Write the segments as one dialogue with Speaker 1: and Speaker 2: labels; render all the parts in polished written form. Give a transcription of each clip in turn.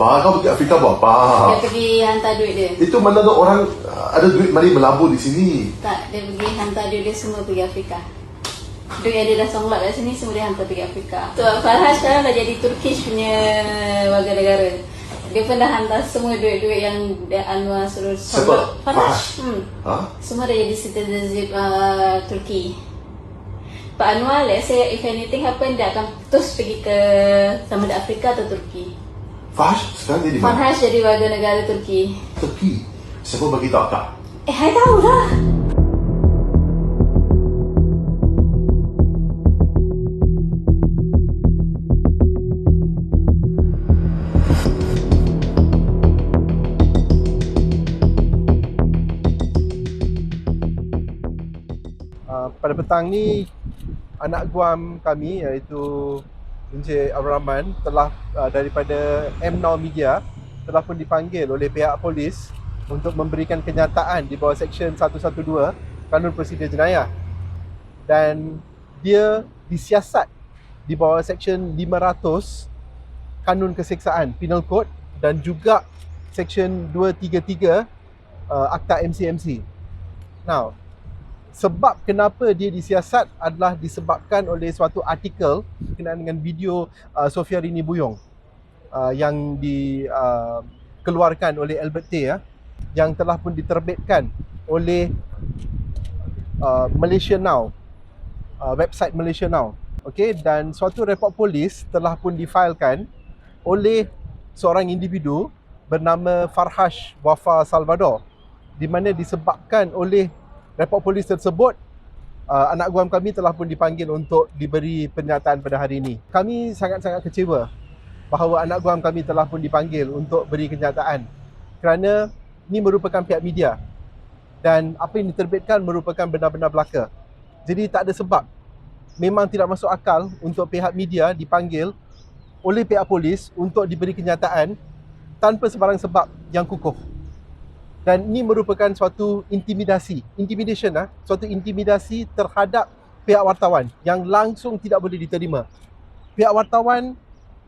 Speaker 1: Apa? Kau pergi Afrika buat apa?
Speaker 2: Dia pergi hantar duit dia.
Speaker 1: Itu mana ada orang ada duit mari melabur di sini.
Speaker 2: Tak, dia pergi hantar duit dia semua pergi Afrika. Duit yang dia dah songlak kat sini semua dia hantar pergi Afrika. Tuan Farhaj sekarang dah jadi Turkish punya warga negara. Dia pun dah hantar semua duit-duit yang dia Anwar suruh songlak. Farhaj. Semua dah jadi citizenship Turki. Pak Anwar, let's say if anything happen, dia akan terus pergi ke sama ada Afrika atau Turki.
Speaker 1: Farhaj sekarang jadi mana?
Speaker 2: Farhaj jadi warga negara Turki.
Speaker 1: Turki? Siapa bagi tahu tak?
Speaker 2: I tahu lah.
Speaker 3: Pada petang ni, anak guam kami iaitu Encik Abdul Rahman telah daripada MNOW Media telah pun dipanggil oleh pihak polis untuk memberikan kenyataan di bawah Seksyen 112 Kanun Prosedur Jenayah, dan dia disiasat di bawah Seksyen 500 Kanun Keseksaan Penal Code dan juga Seksyen 233 Akta MCMC. Now, sebab kenapa dia disiasat adalah disebabkan oleh suatu artikel berkenaan dengan video Sofia Rini Buyong yang dikeluarkan oleh Albert Tay yang telah pun diterbitkan oleh Malaysia Now, website Malaysia Now. Okey, dan suatu report polis telah pun difailkan oleh seorang individu bernama Farhaj Wafa Salvador, di mana disebabkan oleh report polis tersebut, anak guam kami telah pun dipanggil untuk diberi pernyataan pada hari ini. Kami sangat-sangat kecewa bahawa anak guam kami telah pun dipanggil untuk beri kenyataan kerana ini merupakan pihak media dan apa yang diterbitkan merupakan benar-benar belaka. Jadi tak ada sebab, memang tidak masuk akal untuk pihak media dipanggil oleh pihak polis untuk diberi kenyataan tanpa sebarang sebab yang kukuh. Dan ini merupakan suatu intimidation, suatu intimidasi terhadap pihak wartawan yang langsung tidak boleh diterima. Pihak wartawan,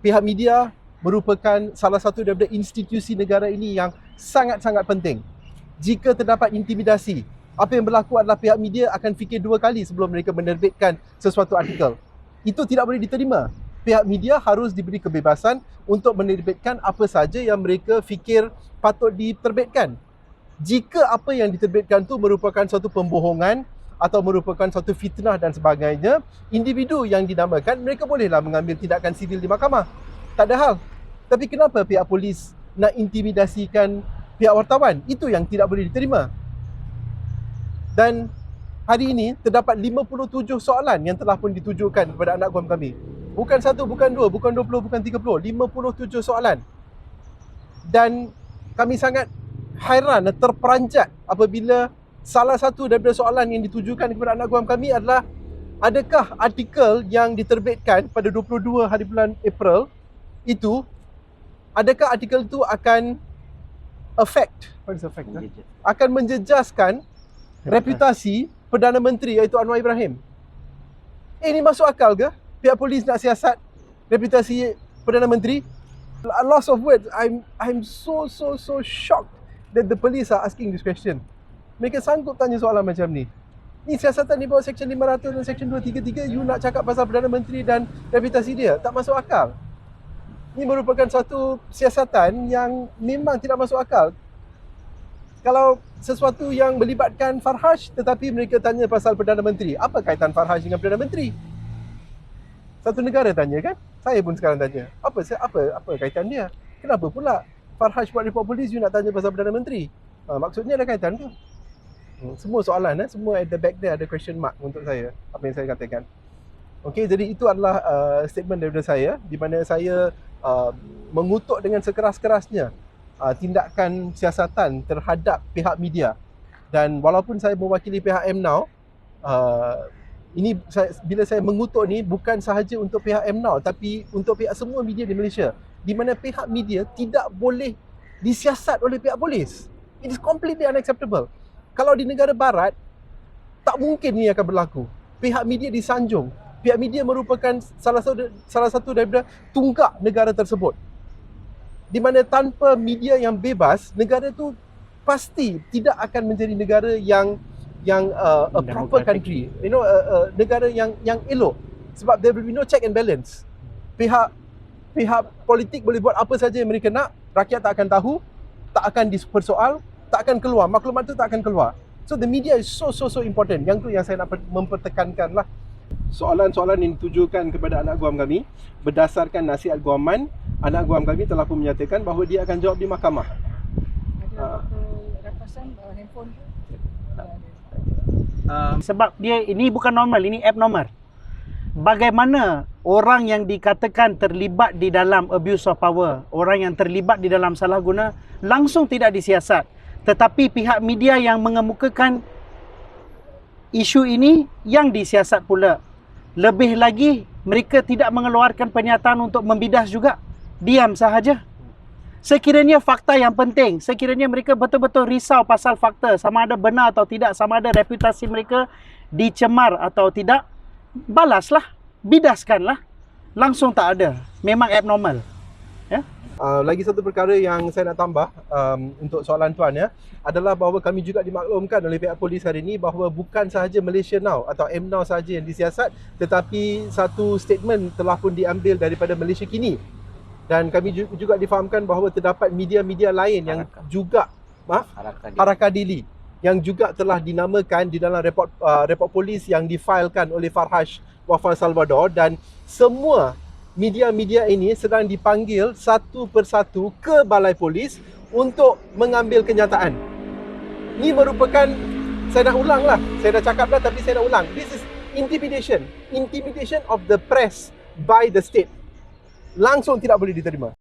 Speaker 3: pihak media merupakan salah satu daripada institusi negara ini yang sangat-sangat penting. Jika terdapat intimidasi, apa yang berlaku adalah pihak media akan fikir dua kali sebelum mereka menerbitkan sesuatu artikel. Itu tidak boleh diterima. Pihak media harus diberi kebebasan untuk menerbitkan apa saja yang mereka fikir patut diterbitkan. Jika apa yang diterbitkan itu merupakan suatu pembohongan atau merupakan suatu fitnah dan sebagainya, individu yang dinamakan, mereka bolehlah mengambil tindakan sivil di mahkamah. Tak ada hal. Tapi kenapa pihak polis nak intimidasikan pihak wartawan? Itu yang tidak boleh diterima. Dan hari ini terdapat 57 soalan yang telah pun ditujukan kepada anak guam kami. Bukan satu, bukan dua, bukan 20, bukan 30, 57 soalan. Dan kami sangat hairan dan terperanjat apabila salah satu daripada soalan yang ditujukan kepada anak guam kami adalah, adakah artikel yang diterbitkan pada 22 hari bulan April itu, adakah artikel itu akan akan menjejaskan reputasi Perdana Menteri iaitu Anwar Ibrahim? Ini masuk akal ke? Pihak polis nak siasat reputasi Perdana Menteri? A loss of words. I'm so shocked that the police are asking this question. Mereka sanggup tanya soalan macam ni. Ni siasatan di bawah Seksyen 500 dan Seksyen 233, you nak cakap pasal Perdana Menteri dan reputasi dia? Tak masuk akal. Ini merupakan satu siasatan yang memang tidak masuk akal. Kalau sesuatu yang melibatkan Farhaj tetapi mereka tanya pasal Perdana Menteri, apa kaitan Farhaj dengan Perdana Menteri? Satu negara tanya kan? Saya pun sekarang tanya. Apa kaitan dia? Kenapa pula Farhaj buat report polis, you nak tanya pasal Perdana Menteri? Maksudnya ada kaitan ke? Semua soalan, semua at the back there ada question mark untuk saya, apa yang saya katakan. Okey, jadi itu adalah statement daripada saya, di mana saya mengutuk dengan sekeras-kerasnya tindakan siasatan terhadap pihak media. Dan walaupun saya mewakili pihak MNOW, bila saya mengutuk ni bukan sahaja untuk pihak MNOW tapi untuk pihak semua media di Malaysia, di mana pihak media tidak boleh disiasat oleh pihak polis. It is completely unacceptable. Kalau di negara barat, tak mungkin ini akan berlaku. Pihak media disanjung. Pihak media merupakan salah satu daripada tunggak negara tersebut. di mana tanpa media yang bebas, negara tu pasti tidak akan menjadi negara yang a proper country, negara yang elok, sebab there will be no check and balance. Pihak politik boleh buat apa saja yang mereka nak, rakyat tak akan tahu, tak akan dipersoal, tak akan keluar, maklumat tu tak akan keluar. So the media is so important. Yang tu yang saya nak mempertekankan lah. Soalan-soalan yang ditujukan kepada anak guam kami, berdasarkan nasihat guaman, anak guam kami telah pun menyatakan bahawa dia akan jawab di mahkamah.
Speaker 4: Ada rapasan handphone tu?
Speaker 5: Sebab dia ini bukan normal, ini abnormal. Bagaimana orang yang dikatakan terlibat di dalam abuse of power, orang yang terlibat di dalam salah guna, langsung tidak disiasat, tetapi pihak media yang mengemukakan isu ini yang disiasat pula. Lebih lagi, mereka tidak mengeluarkan pernyataan untuk membidas juga, diam sahaja. Sekiranya fakta yang penting, sekiranya mereka betul-betul risau pasal fakta, sama ada benar atau tidak, sama ada reputasi mereka dicemar atau tidak, balaslah, bidaskanlah. Langsung tak ada. Memang abnormal. Ya?
Speaker 3: Lagi satu perkara yang saya nak tambah untuk soalan tuan ya, adalah bahawa kami juga dimaklumkan oleh pihak polis hari ini bahawa bukan sahaja Malaysia Now atau MNOW sahaja yang disiasat, tetapi satu statement telah pun diambil daripada Malaysia Kini. Dan kami juga difahamkan bahawa terdapat media-media lain yang juga Harakah-Daily yang juga telah dinamakan di dalam report polis yang difailkan oleh Farhash Wafa Salvador, dan semua media-media ini sedang dipanggil satu persatu ke balai polis untuk mengambil kenyataan. Ini merupakan, saya nak ulang lah, saya dah cakap dah tapi saya nak ulang. This is intimidation of the press by the state. Langsung tidak boleh diterima.